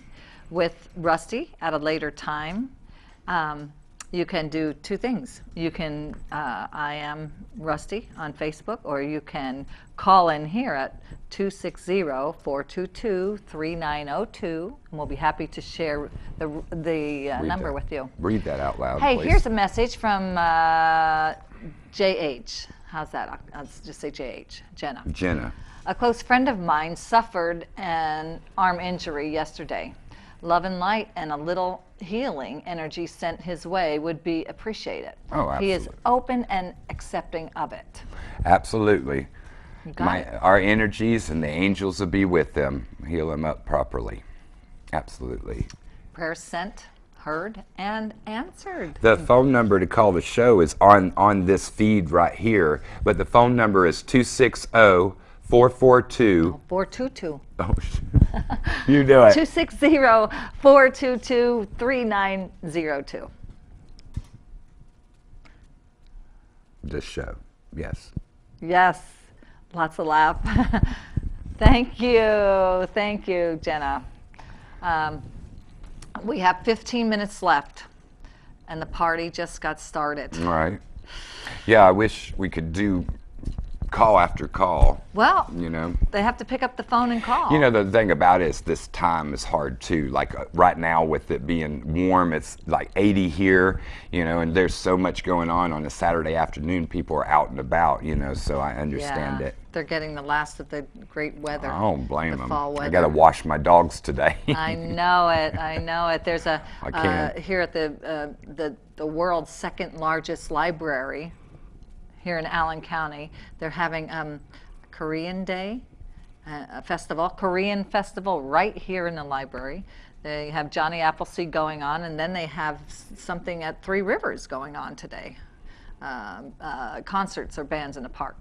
with Rusty at a later time, you can do 2 things. You can, I am Rusty on Facebook, or you can call in here at 260-422-3902, and we'll be happy to share the number that. with you. Read that out loud, Hey, please. here's a message from JH. How's that? I'll just say JH, Jenna. Jenna. A close friend of mine suffered an arm injury yesterday. Love and light and a little healing energy sent his way would be appreciated. Oh, He is absolutely. open and accepting of it. Absolutely. You got it. Our energies and the angels will be with them. Heal them up properly. Absolutely. Prayers sent, heard, and answered. The phone number to call the show is on this feed right here, but the phone number is 260-442. 422. Oh, you know it. 260-422-3902. This show, yes. Yes, lots of laugh. Thank you, Jenna. We have 15 minutes left, and the party just got started. All right. Yeah, I wish we could do call after call, Well, you know. they have to pick up the phone and call. You know, the thing about it is this time is hard too. Like right now with it being warm, it's like 80 here, you know, and there's so much going on a Saturday afternoon. People are out and about, you know, so I understand it. They're getting the last of the great weather. I don't blame the them. Fall weather. I got to wash my dogs today. I know it. There's a I can't. here at the world's second largest library here in Allen County. They're having Korean Day, Korean festival right here in the library. They have Johnny Appleseed going on, and then they have something at Three Rivers going on today. Concerts or bands in the park.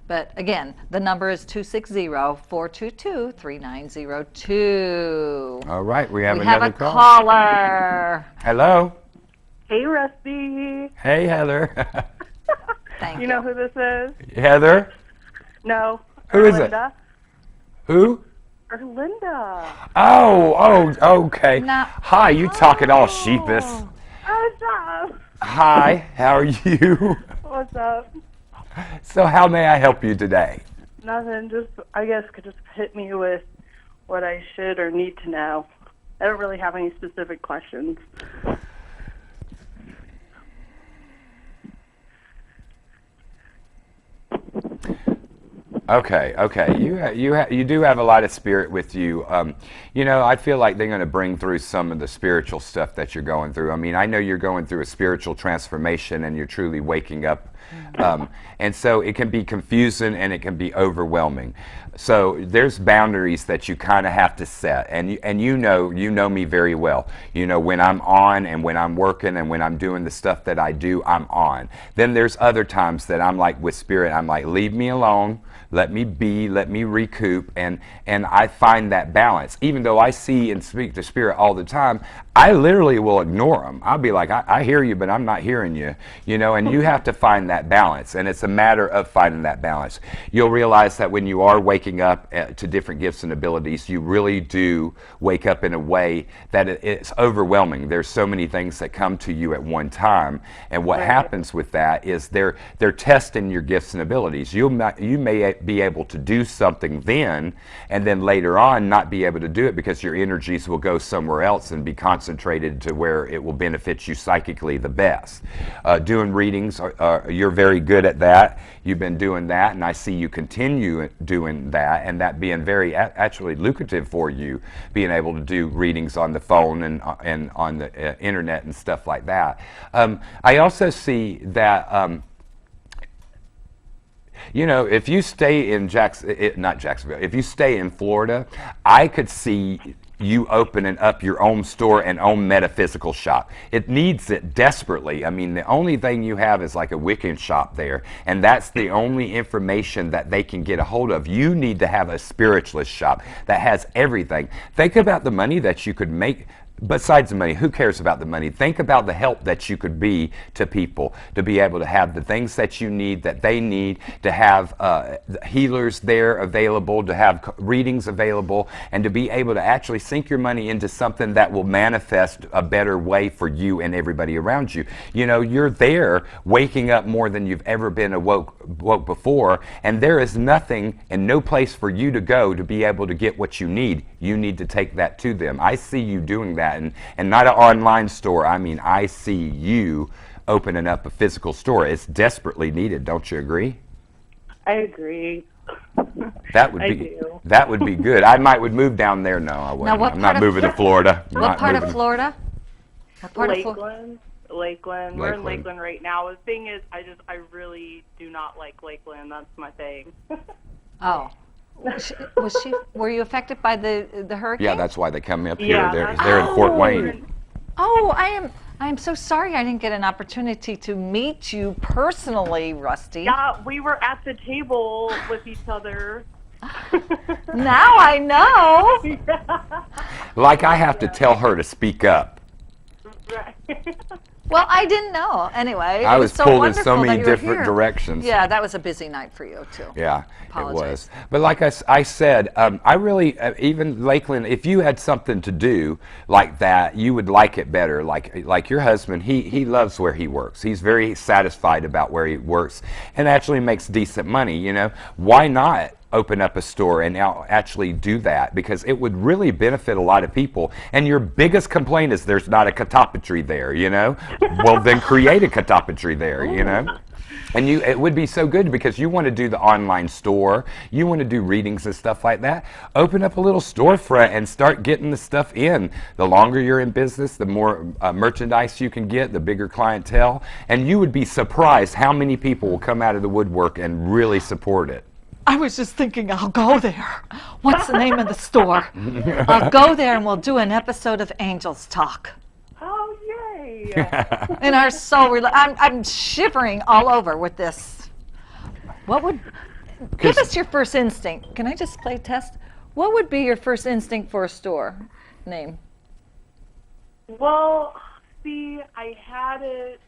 But again, the number is 260-422-3902. All right, we have We another have a call. caller. Hello. Hey, Rusty. Hey, Heather. Thank You know who this is? Heather. No. Who is it? Linda. Who? Linda. Oh, okay. No. Hi, you talking all sheepish. What's up? Hi, how are you? What's up? So how may I help you today? Nothing. Just, I guess, could just hit me with what I should or need to know. I don't really have any specific questions. Okay. You do have a lot of spirit with you. You know, I feel like they're going to bring through some of the spiritual stuff that you're going through. I mean, I know you're going through a spiritual transformation and you're truly waking up. And so it can be confusing and it can be overwhelming. So there's boundaries that you kind of have to set. And you know me very well. You know, when I'm on and when I'm working and when I'm doing the stuff that I do, I'm on. Then there's other times that I'm like with spirit, I'm like, leave me alone. Let me be, let me recoup, and I find that balance. Even though I see and speak to spirit all the time, I literally will ignore them. I'll be like, I hear you, but I'm not hearing you, you know, and you have to find that balance, and it's a matter of finding that balance. You'll realize that when you are waking up to different gifts and abilities, you really do wake up in a way that it's overwhelming. There's so many things that come to you at one time, and what happens with that is they're testing your gifts and abilities. You may be able to do something then, and then later on not be able to do it because your energies will go somewhere else and be concentrated to where it will benefit you psychically the best. Doing readings, you're very good at that. You've been doing that, and I see you continue doing that, and that being very actually lucrative for you, being able to do readings on the phone and on the internet and stuff like that. I also see that you know, if you stay in not Jacksonville, if you stay in Florida, I could see you opening up your own store and own metaphysical shop. It needs it desperately. I mean, the only thing you have is like a Wiccan shop there, and that's the only information that they can get a hold of. You need to have a spiritualist shop that has everything. Think about the money that you could make. Besides the money, who cares about the money? Think about the help that you could be to people, to be able to have the things that you need, that they need, to have healers there available, to have readings available, and to be able to actually sink your money into something that will manifest a better way for you and everybody around you. You know, you're there waking up more than you've ever been woke before, and there is nothing and no place for you to go to be able to get what you need. You need to take that to them. I see you doing that, and not an online store. I mean, I see you opening up a physical store. It's desperately needed. Don't you agree? I agree. That would be good. I would move down there. No, I wouldn't. Now, I'm not moving to Florida. What part of Florida? Lakeland. Lakeland. We're in Lakeland. Lakeland right now. The thing is, I really do not like Lakeland. That's my thing. Oh. Were you affected by the hurricane? Yeah, that's why they come up here. Yeah, They're in Fort Wayne. Oh, I am so sorry I didn't get an opportunity to meet you personally, Rusty. Yeah, we were at the table with each other. Now I know. Like I have to tell her to speak up. Right. Well, I didn't know. Anyway, I it was so pulled in wonderful so that many you were different here. directions. Yeah, that was a busy night for you too. Yeah, Apologize. it was. But like I said, I really, even Lakeland, if you had something to do like that, you would like it better. Like your husband, he loves where he works. He's very satisfied about where he works and actually makes decent money, you know. Why not open up a store and now actually do that? Because it would really benefit a lot of people. And your biggest complaint is there's not a catopatry there, you know? Well, then create a catopatry there, you know? And it would be so good because you want to do the online store, you want to do readings and stuff like that. Open up a little storefront and start getting the stuff in. The longer you're in business, the more merchandise you can get, the bigger clientele. And you would be surprised how many people will come out of the woodwork and really support it. I was just thinking, I'll go there. What's the name of the store? I'll go there and we'll do an episode of Angels Talk. Oh, yay. And our soul, I'm shivering all over with this. Give us your first instinct. Can I just play test? What would be your first instinct for a store name? Well, see, I had it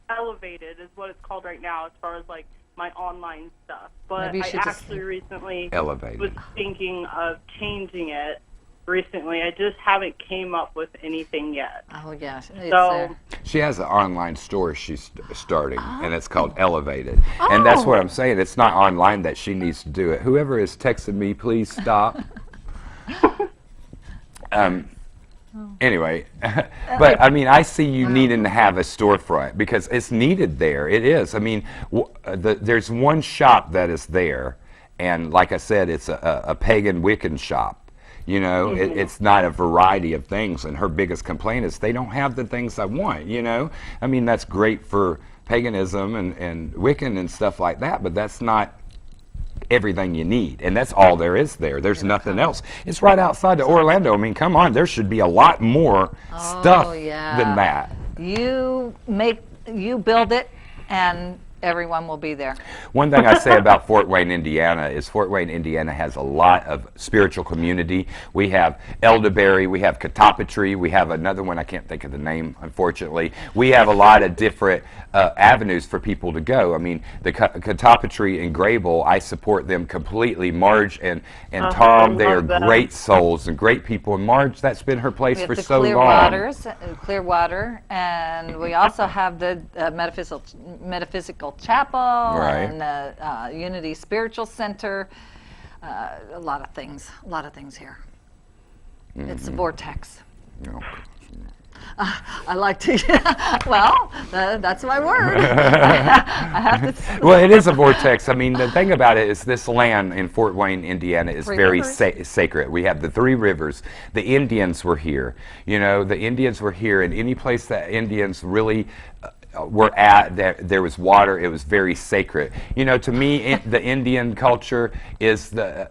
elevated is what it's called right now as far as like my online stuff. But Maybe you I should just actually recently Elevate was it. thinking of changing it recently. I just haven't came up with anything yet. Oh, yeah. It's So She has an online store she's starting, and it's called Elevated. And that's what I'm saying. It's not online that she needs to do it. Whoever is texting me, please stop. Anyway, but I mean, I see you needing to have a storefront because it's needed there. It is. I mean, there's one shop that is there, and like I said, it's a pagan Wiccan shop. You know, it's not a variety of things. And her biggest complaint is they don't have the things I want. You know, I mean, that's great for paganism and Wiccan and stuff like that, but that's not everything you need, and that's all there is there. There's nothing else. It's right outside of Orlando. I mean, come on, there should be a lot more stuff than that. You build it, and everyone will be there. One thing I say about Fort Wayne, Indiana is Fort Wayne, Indiana has a lot of spiritual community. We have elderberry, we have catopatry, we have another one, I can't think of the name, unfortunately. We have a lot of different avenues for people to go. I mean, the catopatry in Grable, I support them completely. Marge and Tom, they are great souls and great people. And Marge, that's been her place for so long. Clearwater, and we also have the metaphysical chapel and the Unity Spiritual Center. A lot of things here. It's a vortex. No. I like to, well, that's my word. I have to. Well, it is a vortex. I mean, the thing about it is this land in Fort Wayne, Indiana is very sacred. We have the three rivers. The Indians were here. You know, the Indians were here, and any place that Indians really were at, there was water. It was very sacred. You know, to me, the Indian culture is the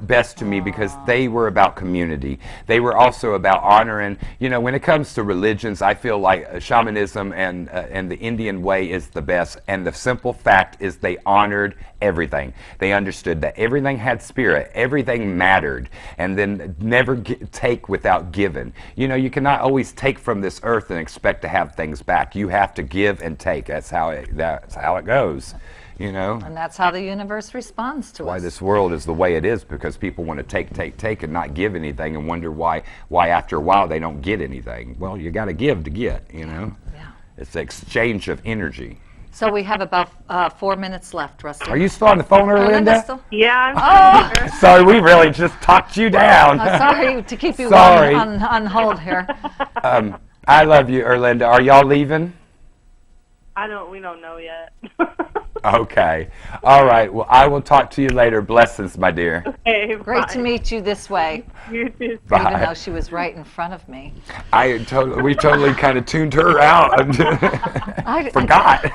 best to me because they were about community. They were also about honoring. You know, when it comes to religions, I feel like shamanism and the Indian way is the best. And the simple fact is they honored everything. They understood that everything had spirit, everything mattered, and then never take without giving. You know, you cannot always take from this earth and expect to have things back. You have to give and take. That's how it goes. You know, and that's how the universe responds to us. Why this world is the way it is, because people want to take and not give anything, and wonder why after a while they don't get anything. Well, you got to give to get. You know, it's the exchange of energy. So we have about 4 minutes left, Rusty. Are you still on the phone, Erlinda? Yeah, I'm here. Sorry, we really just talked you down. Sorry to keep you Sorry. on hold here. I love you, Erlinda. Are y'all leaving? We don't know yet. Okay. All right. Well, I will talk to you later. Blessings, my dear. Okay, Great to meet you this way. You too. Bye. Even though she was right in front of me. We totally kind of tuned her out. I Forgot.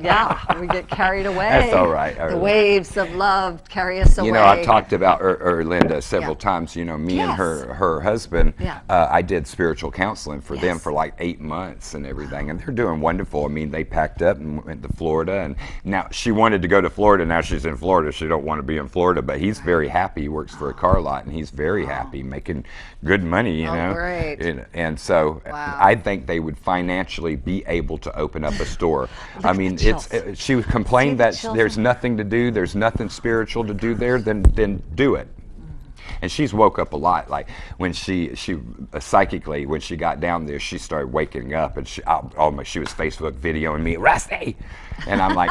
Yeah, we get carried away. That's all right. The waves of love carry us away. You know, I've talked about Erlinda several times. You know, me and her husband, I did spiritual counseling for them for like 8 months and everything, and they're doing wonderful. I mean, they packed up and went to Florida, and now she wanted to go to Florida. Now she's in Florida. She don't want to be in Florida, but he's very happy. He works for a car lot, and he's very happy, making good money, you know. Great. And so I think they would financially be able to open up a store. I mean, she complained that there's nothing to do, there's nothing spiritual to do there, then do it. And she's woke up a lot. Like when she psychically, when she got down there, she started waking up, and she was Facebook videoing me, Rusty, and I'm like,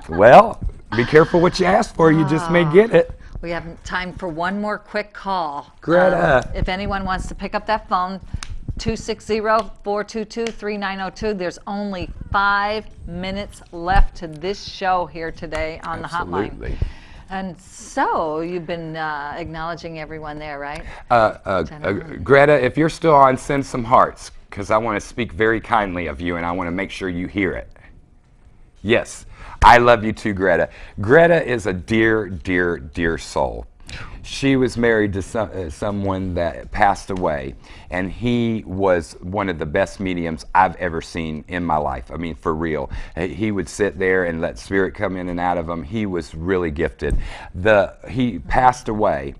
well, be careful what you ask for. You just may get it. We have time for one more quick call. Greta. If anyone wants to pick up that phone, 260-422-3902. There's only 5 minutes left to this show here today on the hotline. Absolutely. And so you've been acknowledging everyone there, right? Greta, if you're still on, send some hearts, because I want to speak very kindly of you, and I want to make sure you hear it. Yes, I love you too, Greta. Greta is a dear, dear, dear soul. She was married to someone that passed away, and he was one of the best mediums I've ever seen in my life. I mean, for real. He would sit there and let spirit come in and out of him. He was really gifted. He passed away,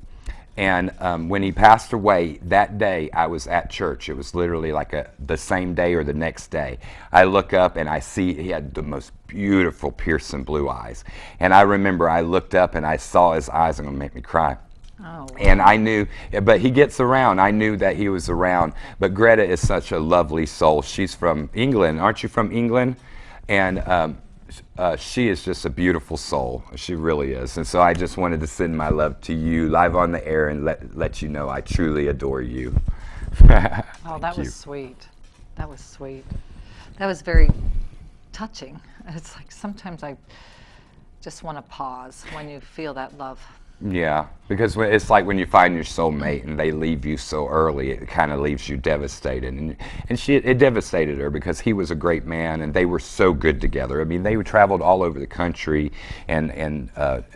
And when he passed away, that day I was at church. It was literally like the same day or the next day. I look up and I see he had the most beautiful, piercing blue eyes. And I remember I looked up and I saw his eyes, and it made me cry. Oh, And I knew, but he gets around. I knew that he was around. But Greta is such a lovely soul. She's from England. Aren't you from England? And she is just a beautiful soul. She really is. And so I just wanted to send my love to you live on the air and let you know I truly adore you. oh, that was sweet. That was sweet. That was very touching. It's like sometimes I just want to pause when you feel that love. Yeah, because it's like when you find your soulmate and they leave you so early, it kind of leaves you devastated. And it devastated her because he was a great man and they were so good together. I mean, they traveled all over the country and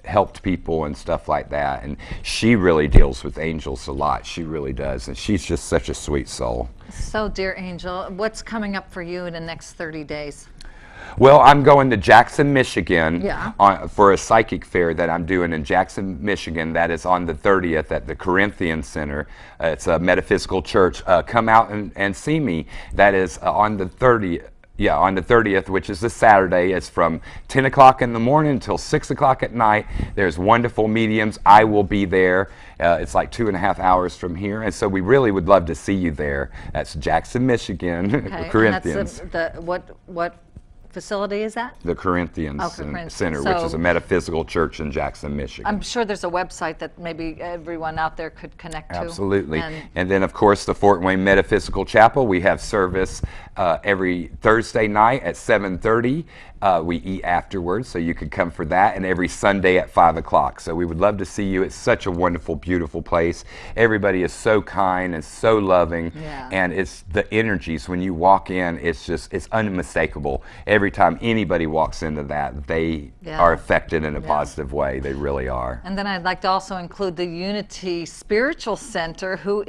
helped people and stuff like that. And she really deals with angels a lot. She really does. And she's just such a sweet soul. So, dear Angel, what's coming up for you in the next 30 days? Well, I'm going to Jackson, Michigan Yeah. For a psychic fair that I'm doing in Jackson, Michigan. That is on the 30th at the Corinthian Center. It's a metaphysical church. Come out and see me. That is on the 30th. Yeah, on the 30th, which is this Saturday. It's from 10 o'clock in the morning until 6 o'clock at night. There's wonderful mediums. I will be there. It's like 2.5 hours from here. And so we really would love to see you there. That's Jackson, Michigan, Okay. Corinthians. And that's what facility is that? The Corinthians Corinthians. Center, So which is a metaphysical church in Jackson, Michigan. I'm sure there's a website that maybe everyone out there could connect to. Absolutely. And then, of course, the Fort Wayne Metaphysical Chapel. We have service every Thursday night at 7:30. We eat afterwards, so you could come for that, and every Sunday at 5 o'clock. So we would love to see you. It's such a wonderful, beautiful place. Everybody is so kind and so loving, Yeah. and it's the energies when you walk in, it's unmistakable. Every time anybody walks into that, they are affected in a positive way. They really are. And then I'd like to also include the Unity Spiritual Center, who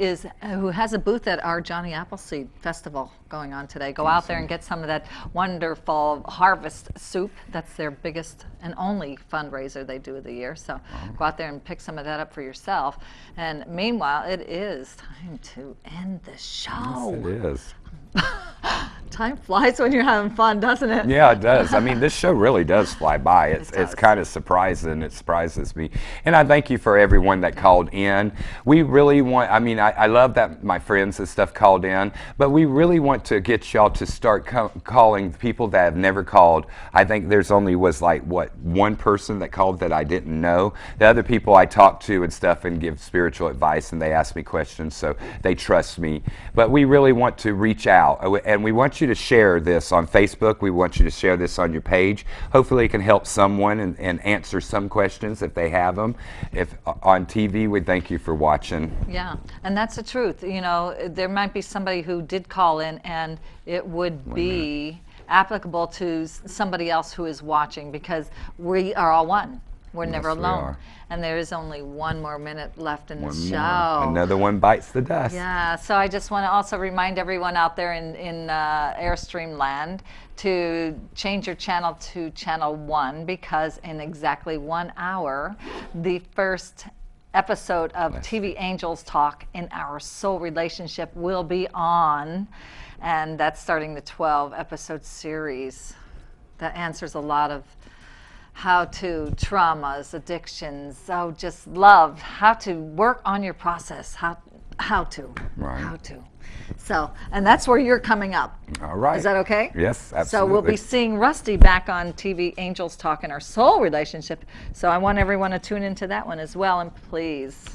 has a booth at our Johnny Appleseed Festival going on today. Go out there and get some of that wonderful harvest soup. That's their biggest and only fundraiser they do of the year. So go out there and pick some of that up for yourself. And meanwhile, it is time to end the show. Yes, it is. Time flies when you're having fun, doesn't it? Yeah, it does. I mean, this show really does fly by. It does. It's kind of surprising. It surprises me. And I thank you for everyone that called in. We really want, I mean, I love that my friends and stuff called in, but we really want to get y'all to start calling people that have never called. I think there's only one person that called that I didn't know. The other people I talk to and stuff and give spiritual advice, and they ask me questions, so they trust me. But we really want to reach out, and we want you to share this on Facebook. We want you to share this on your page. Hopefully it can help someone and answer some questions if they have them. If on TV, we thank you for watching. Yeah, and that's the truth. You know, there might be somebody who did call in and it would be applicable to somebody else who is watching, because we are all one. We're never Yes, we alone. are. And there is only one more minute left in the One show. more. Another one bites the dust. Yeah, so I just want to also remind everyone out there in Airstream land to change your channel to channel 1, because in exactly 1 hour, the first episode of TV Angels Talk in Our Soul Relationship will be on, and that's starting the 12-episode series that answers a lot of how to traumas, addictions, just love, how to work on your process, how to. So, and that's where you're coming up. All right. Is that okay? Yes, absolutely. So we'll be seeing Rusty back on TV Angels Talk in Our Soul Relationship. So I want everyone to tune into that one as well, and please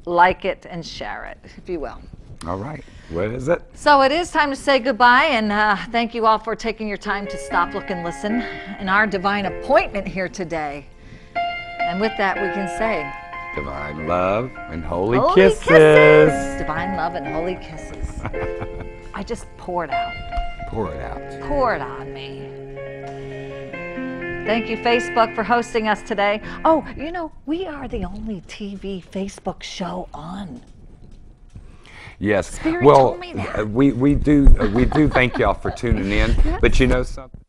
like it and share it, if you will. All right. What is it? So it is time to say goodbye, and thank you all for taking your time to stop, look, and listen in our divine appointment here today. And with that, we can say, Divine love and holy kisses. Divine love and holy kisses. I just poured out. Pour it out. Pour it on me. Thank you, Facebook, for hosting us today. Oh, you know, we are the only TV Facebook show on. Yes. Spirit well, told me that. we do thank y'all for tuning in. But you know something?